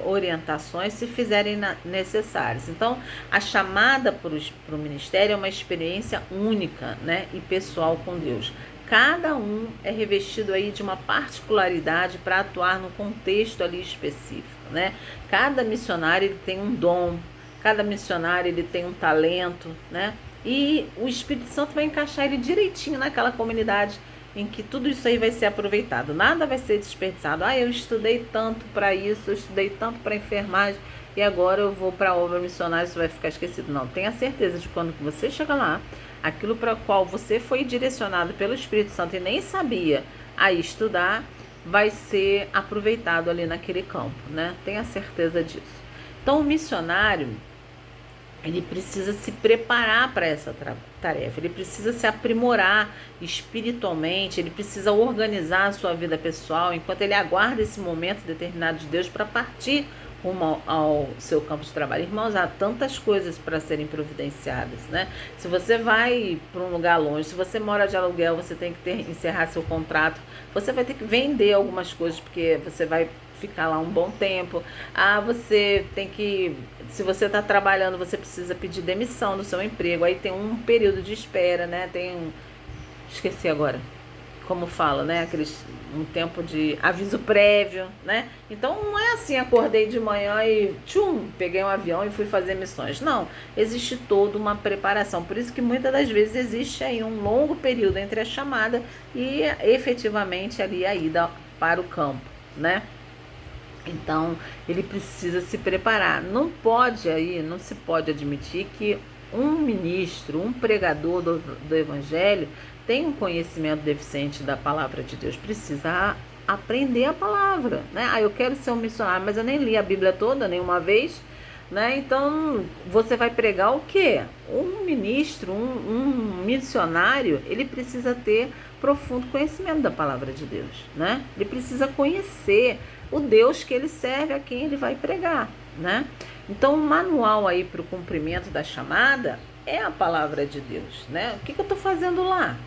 orientações se fizerem necessárias. Então, a chamada para o ministério é uma experiência única, né, e pessoal com Deus. Cada um é revestido aí de uma particularidade para atuar no contexto ali específico, né? Cada missionário ele tem um dom, cada missionário ele tem um talento, né? E o Espírito Santo vai encaixar ele direitinho naquela comunidade em que tudo isso aí vai ser aproveitado. Nada vai ser desperdiçado. Eu estudei tanto para isso, eu estudei tanto para enfermagem e agora eu vou para a obra missionária, isso vai ficar esquecido. Não, tenha certeza de quando você chega lá, aquilo para o qual você foi direcionado pelo Espírito Santo e nem sabia aí estudar, vai ser aproveitado ali naquele campo, né? Tenha certeza disso. Então, o missionário, ele precisa se preparar para essa tarefa, ele precisa se aprimorar espiritualmente, ele precisa organizar a sua vida pessoal, enquanto ele aguarda esse momento determinado de Deus para partir rumo ao seu campo de trabalho. Irmãos, há tantas coisas para serem providenciadas, né? Se você vai para um lugar longe, se você mora de aluguel, você tem que encerrar seu contrato, você vai ter que vender algumas coisas, porque você vai ficar lá um bom tempo. Você tem que, se você está trabalhando, você precisa pedir demissão do seu emprego, aí tem um período de espera, né? Esqueci agora como fala, né? Um tempo de aviso prévio, né? Então não é assim, acordei de manhã e peguei um avião e fui fazer missões. Não, existe toda uma preparação. Por isso que muitas das vezes existe aí um longo período entre a chamada e efetivamente ali a ida para o campo, né? Então ele precisa se preparar. Não se pode admitir que um ministro, um pregador do evangelho tem um conhecimento deficiente da palavra de Deus. Precisa aprender a palavra, né? Ah, eu quero ser um missionário, mas eu nem li a Bíblia toda nenhuma vez, né? Então, você vai pregar o quê? Um ministro, um missionário, ele precisa ter profundo conhecimento da palavra de Deus, né? Ele precisa conhecer o Deus que ele serve, a quem ele vai pregar, né? Então, o manual aí para o cumprimento da chamada é a palavra de Deus, né? O que eu estou fazendo lá?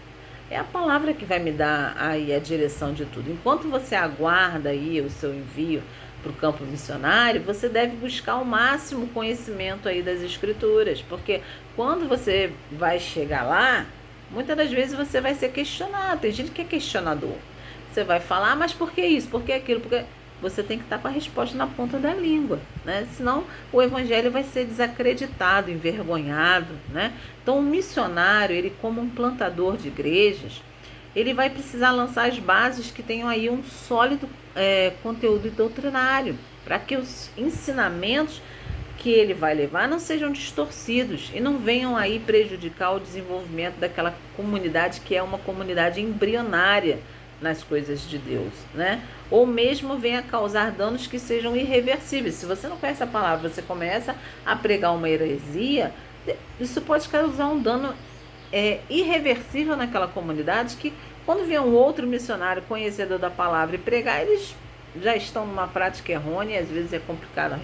É a palavra que vai me dar aí a direção de tudo. Enquanto você aguarda aí o seu envio para o campo missionário, você deve buscar o máximo conhecimento aí das escrituras, porque quando você vai chegar lá, muitas das vezes você vai ser questionado. Tem gente que é questionador. Você vai falar, mas por que isso? Por que aquilo? Porque você tem que estar com a resposta na ponta da língua, né? Senão o evangelho vai ser desacreditado, envergonhado, né? Então o missionário, ele como um plantador de igrejas, ele vai precisar lançar as bases que tenham aí um sólido conteúdo doutrinário, para que os ensinamentos que ele vai levar não sejam distorcidos e não venham aí prejudicar o desenvolvimento daquela comunidade que é uma comunidade embrionária nas coisas de Deus, né? Ou mesmo venha causar danos que sejam irreversíveis. Se você não conhece a palavra, você começa a pregar uma heresia, isso pode causar um dano irreversível naquela comunidade, que quando vier um outro missionário conhecedor da palavra e pregar, eles já estão numa prática errônea e às vezes é complicado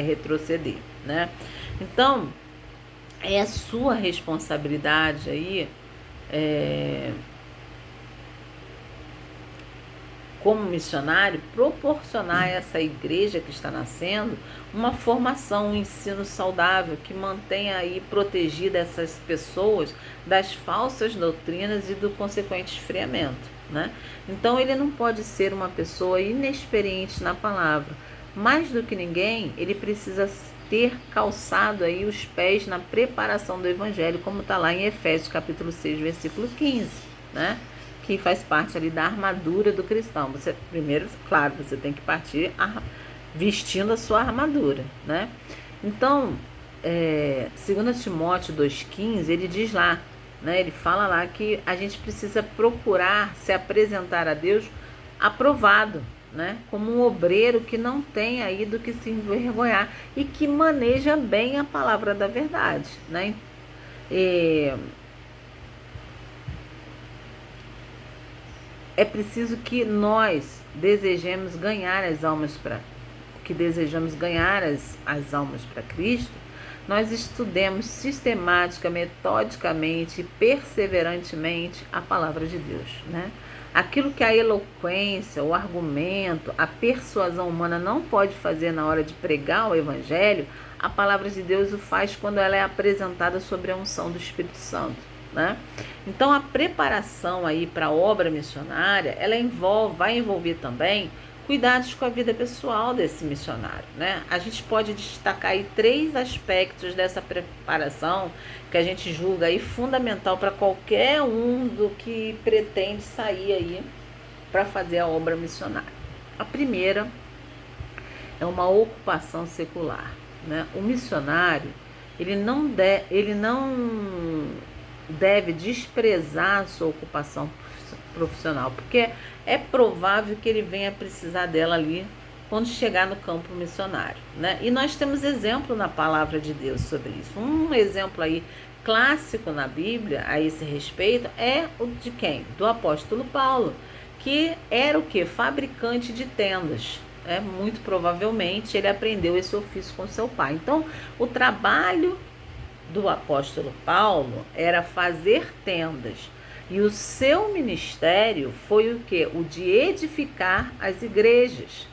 retroceder, né? Então, é a sua responsabilidade aí, como missionário, proporcionar a essa igreja que está nascendo uma formação, um ensino saudável que mantenha aí protegida essas pessoas das falsas doutrinas e do consequente esfriamento, né? Então ele não pode ser uma pessoa inexperiente na palavra. Mais do que ninguém, ele precisa ter calçado aí os pés na preparação do evangelho, como está lá em Efésios capítulo 6, versículo 15, né? Que faz parte ali da armadura do cristão. Você, primeiro, claro, você tem que partir vestindo a sua armadura, né? Então, 2 Timóteo 2,15, ele diz lá, né? Ele fala lá que a gente precisa procurar se apresentar a Deus aprovado, né? Como um obreiro que não tem aí do que se envergonhar e que maneja bem a palavra da verdade, né? É preciso que nós desejamos ganhar as almas para Cristo, nós estudemos sistemática, metodicamente, perseverantemente a palavra de Deus, né? Aquilo que a eloquência, o argumento, a persuasão humana não pode fazer na hora de pregar o evangelho, a palavra de Deus o faz quando ela é apresentada sobre a unção do Espírito Santo, né? Então a preparação aí para a obra missionária, ela vai envolver também cuidados com a vida pessoal desse missionário, né? A gente pode destacar aí 3 aspectos dessa preparação que a gente julga aí fundamental para qualquer um do que pretende sair aí para fazer a obra missionária. A primeira é uma ocupação secular, né? O missionário, ele não deve desprezar a sua ocupação profissional, porque é provável que ele venha precisar dela ali quando chegar no campo missionário, né? E nós temos exemplo na palavra de Deus sobre isso. Um exemplo aí clássico na Bíblia a esse respeito é o de quem? Do apóstolo Paulo, que era o quê? Fabricante de tendas. Muito provavelmente ele aprendeu esse ofício com seu pai. Então, o trabalho do apóstolo Paulo era fazer tendas. E o seu ministério foi o quê? O de edificar as igrejas.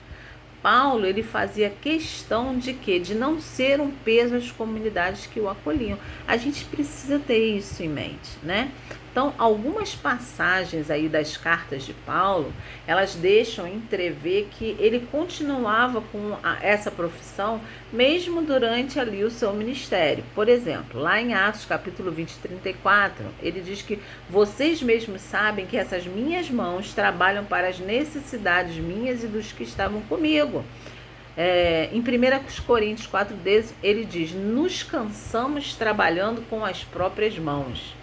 Paulo, ele fazia questão de quê? De não ser um peso às comunidades que o acolhiam. A gente precisa ter isso em mente, né? Então, algumas passagens aí das cartas de Paulo, elas deixam entrever que ele continuava com essa profissão mesmo durante ali o seu ministério. Por exemplo, lá em Atos capítulo 20, 34, ele diz que vocês mesmos sabem que essas minhas mãos trabalham para as necessidades minhas e dos que estavam comigo. Em 1 Coríntios 4,10, ele diz: nos cansamos trabalhando com as próprias mãos.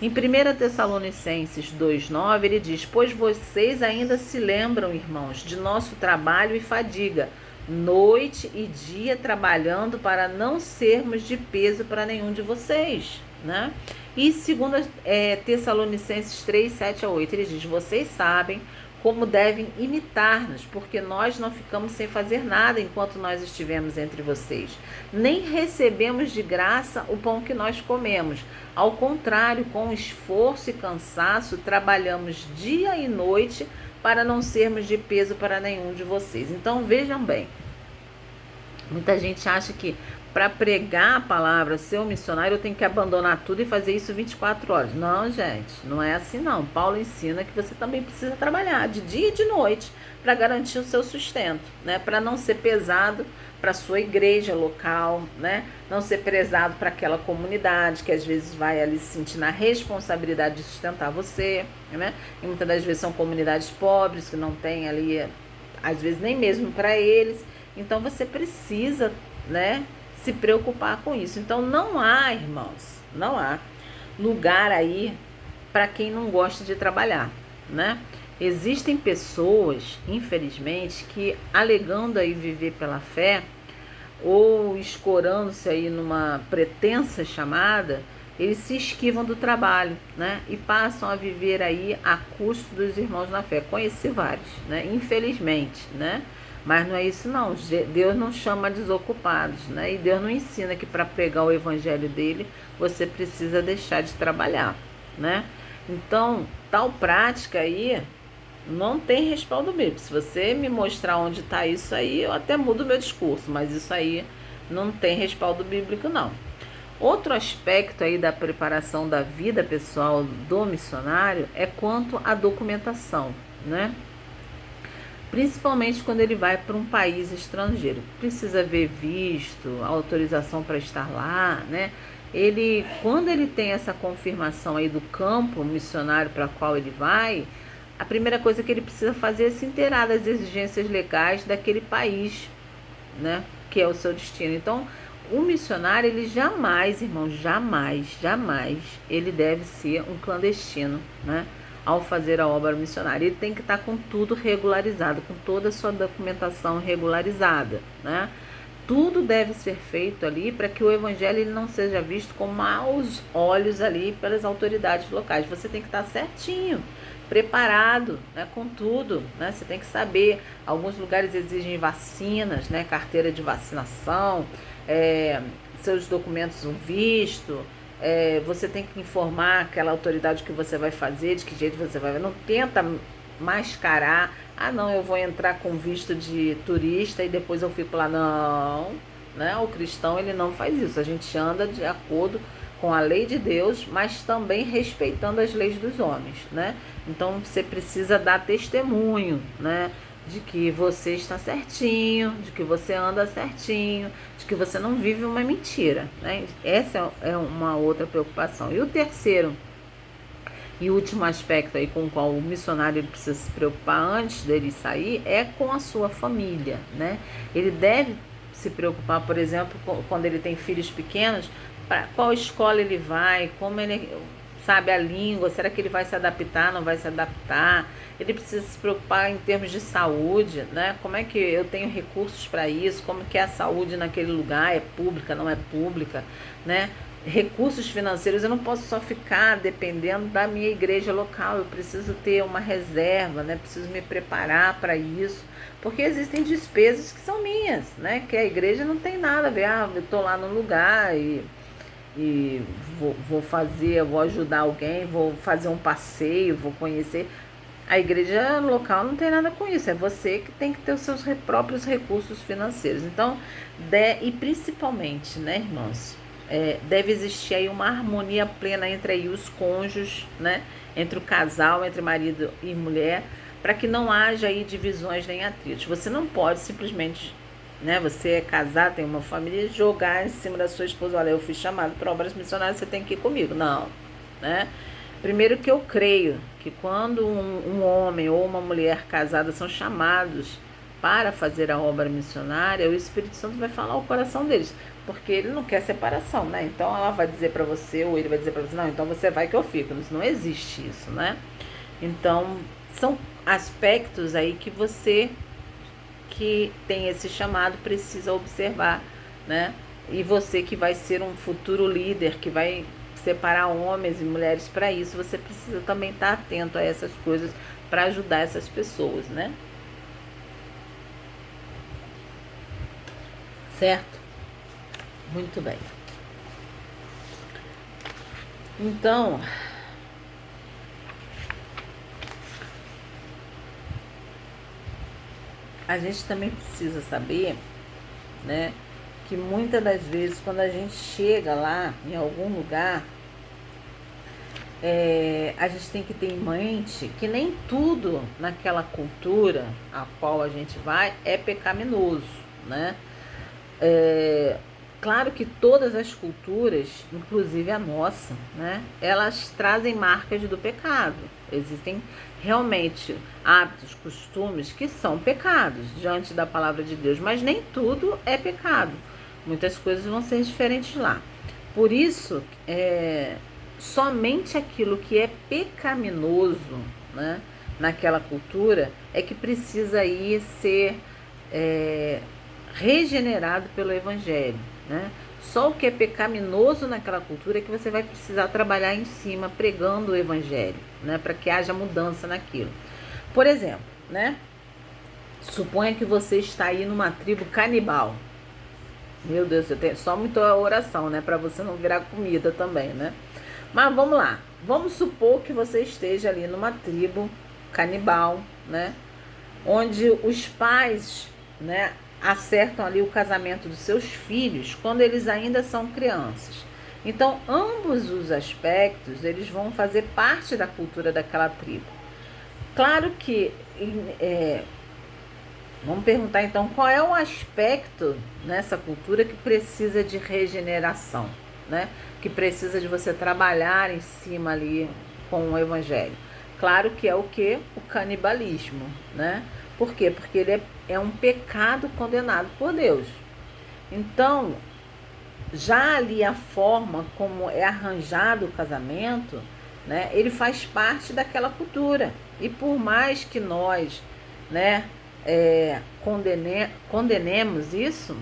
Em 1 Tessalonicenses 2,9, ele diz: pois vocês ainda se lembram, irmãos, de nosso trabalho e fadiga, noite e dia trabalhando para não sermos de peso para nenhum de vocês, né? E 2 Tessalonicenses 3, 7 a 8, ele diz: vocês sabem como devem imitar-nos, porque nós não ficamos sem fazer nada enquanto nós estivemos entre vocês. Nem recebemos de graça o pão que nós comemos. Ao contrário, com esforço e cansaço, trabalhamos dia e noite para não sermos de peso para nenhum de vocês. Então, vejam bem, muita gente acha que para pregar a palavra, ser um missionário, eu tenho que abandonar tudo e fazer isso 24 horas. Não, gente, não é assim não. Paulo ensina que você também precisa trabalhar de dia e de noite para garantir o seu sustento, né? Para não ser pesado para a sua igreja local, né? Não ser pesado para aquela comunidade que às vezes vai ali se sentir na responsabilidade de sustentar você, né? E muitas das vezes são comunidades pobres que não tem ali, às vezes nem mesmo para eles. Então você precisa, né, se preocupar com isso. Então não há, irmãos, não há lugar aí para quem não gosta de trabalhar, né? Existem pessoas, infelizmente, que alegando aí viver pela fé ou escorando-se aí numa pretensa chamada, eles se esquivam do trabalho, né? E passam a viver aí a custo dos irmãos na fé. Conheci vários, né? Infelizmente, né? Mas não é isso não, Deus não chama desocupados, né? E Deus não ensina que para pregar o evangelho dele, você precisa deixar de trabalhar, né? Então, tal prática aí não tem respaldo bíblico. Se você me mostrar onde está isso aí, eu até mudo o meu discurso, mas isso aí não tem respaldo bíblico não. Outro aspecto aí da preparação da vida pessoal do missionário é quanto à documentação, né? Principalmente quando ele vai para um país estrangeiro. Precisa ver visto, autorização para estar lá, né? Quando ele tem essa confirmação aí do campo missionário para qual ele vai, a primeira coisa que ele precisa fazer é se inteirar das exigências legais daquele país, né? Que é o seu destino. Então, o missionário, ele jamais, irmão, jamais, ele deve ser um clandestino, né? Ao fazer a obra missionária, ele tem que estar com tudo regularizado, com toda a sua documentação regularizada, né? Tudo deve ser feito ali para que o evangelho ele não seja visto com maus olhos ali pelas autoridades locais. Você tem que estar certinho, preparado, né, com tudo, né? Você tem que saber, alguns lugares exigem vacinas, né, carteira de vacinação, seus documentos, um visto. Você tem que informar aquela autoridade que você vai fazer, de que jeito você vai. Não tenta mascarar. Ah, não, eu vou entrar com visto de turista e depois eu fico lá. Não, né? O cristão, ele não faz isso. A gente anda de acordo com a lei de Deus, mas também respeitando as leis dos homens, né? Então você precisa dar testemunho, né, de que você está certinho, de que você anda certinho, de que você não vive uma mentira, né? Essa é uma outra preocupação. E o terceiro e último aspecto aí com o qual o missionário ele precisa se preocupar antes dele sair é com a sua família, né? Ele deve se preocupar, por exemplo, quando ele tem filhos pequenos, para qual escola ele vai, como ele sabe a língua, será que ele vai se adaptar, não vai se adaptar? Ele precisa se preocupar em termos de saúde, né? Como é que eu tenho recursos para isso? Como que é a saúde naquele lugar? É pública, não é pública, né? Recursos financeiros, eu não posso só ficar dependendo da minha igreja local, eu preciso ter uma reserva, né? Preciso me preparar para isso, porque existem despesas que são minhas, né? Que a igreja não tem nada a ver, eu estou lá no lugar e vou ajudar alguém, vou fazer um passeio, vou conhecer. A igreja local não tem nada com isso, é você que tem que ter os seus próprios recursos financeiros. Então, e principalmente, né, irmãos, deve existir aí uma harmonia plena entre aí os cônjuges, né, entre o casal, entre marido e mulher, para que não haja aí divisões nem atritos. Você não pode simplesmente, né, você é casado, tem uma família, jogar em cima da sua esposa, olha, eu fui chamado para obras missionárias, você tem que ir comigo. Não, né? Primeiro que eu creio que quando um homem ou uma mulher casada são chamados para fazer a obra missionária, o Espírito Santo vai falar ao coração deles, porque ele não quer separação, né? Então ela vai dizer para você, ou ele vai dizer para você, não, então você vai que eu fico. Não existe isso, né? Então são aspectos aí que você que tem esse chamado precisa observar, né? E você que vai ser um futuro líder, que vai separar homens e mulheres para isso, você precisa também estar atento a essas coisas para ajudar essas pessoas, né? Certo? Muito bem. Então, a gente também precisa saber, né, que muitas das vezes quando a gente chega lá em algum lugar, a gente tem que ter em mente que nem tudo naquela cultura a qual a gente vai é pecaminoso, né? Claro que todas as culturas, inclusive a nossa, né, elas trazem marcas do pecado. Existem realmente hábitos, costumes que são pecados diante da palavra de Deus, mas nem tudo é pecado. Muitas coisas vão ser diferentes lá. Por isso, somente aquilo que é pecaminoso, né, naquela cultura é que precisa aí ser regenerado pelo Evangelho, né? Só o que é pecaminoso naquela cultura é que você vai precisar trabalhar em cima, pregando o Evangelho, né? Para que haja mudança naquilo. Por exemplo, né? Suponha que você está aí numa tribo canibal. Meu Deus, eu tenho só muita oração, né? Para você não virar comida também, né? Mas vamos lá. Vamos supor que você esteja ali numa tribo canibal, né? Onde os pais, né, acertam ali o casamento dos seus filhos quando eles ainda são crianças. Então, ambos os aspectos, eles vão fazer parte da cultura daquela tribo. Claro que, vamos perguntar então, qual é o aspecto nessa cultura que precisa de regeneração, né? Que precisa de você trabalhar em cima ali com o Evangelho. Claro que é o que? O canibalismo, né? Por quê? Porque ele é um pecado condenado por Deus. Então, já ali a forma como é arranjado o casamento, né? Ele faz parte daquela cultura. E por mais que nós, né, condenemos isso,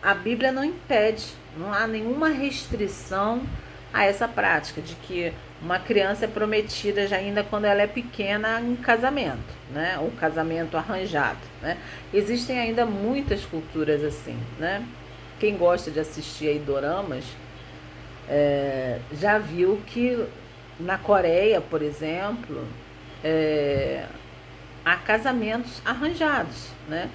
a Bíblia não impede, não há nenhuma restrição a essa prática de que uma criança é prometida já ainda quando ela é pequena em casamento, né? Ou casamento arranjado, né? Existem ainda muitas culturas assim, né? Quem gosta de assistir aí doramas, já viu que na Coreia, por exemplo, há casamentos arranjados, né?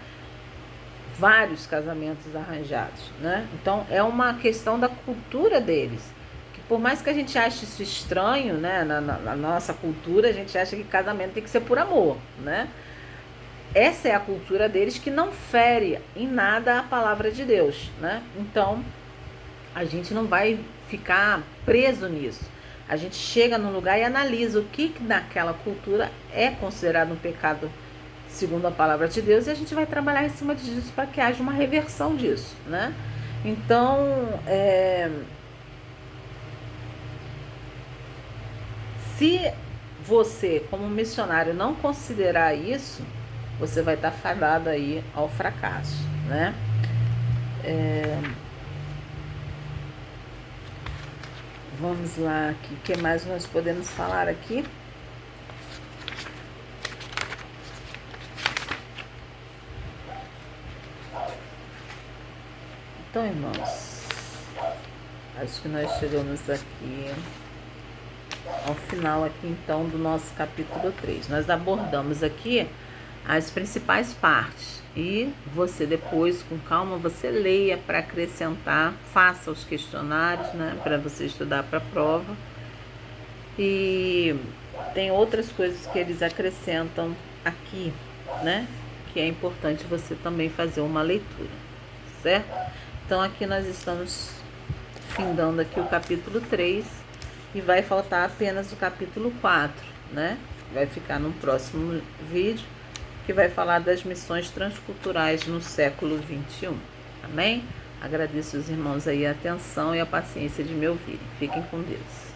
Vários casamentos arranjados, né? Então é uma questão da cultura deles. Que por mais que a gente ache isso estranho, né? Na nossa cultura, a gente acha que casamento tem que ser por amor, né? Essa é a cultura deles, que não fere em nada a palavra de Deus, né? Então a gente não vai ficar preso nisso. A gente chega num lugar e analisa o que naquela cultura é considerado um pecado segundo a palavra de Deus, e a gente vai trabalhar em cima disso para que haja uma reversão disso, né? Então, se você, como missionário, não considerar isso, você vai estar fadado aí ao fracasso, né? Vamos lá, o que mais nós podemos falar aqui? Então, irmãos, acho que nós chegamos aqui ao final aqui então do nosso capítulo 3. Nós abordamos aqui as principais partes e você depois, com calma, você leia para acrescentar, faça os questionários, né, para você estudar para a prova. E tem outras coisas que eles acrescentam aqui, né, que é importante você também fazer uma leitura, certo? Então aqui nós estamos findando aqui o capítulo 3 e vai faltar apenas o capítulo 4, né? Vai ficar no próximo vídeo, que vai falar das missões transculturais no século XXI. Amém? Agradeço os irmãos aí a atenção e a paciência de me ouvirem. Fiquem com Deus.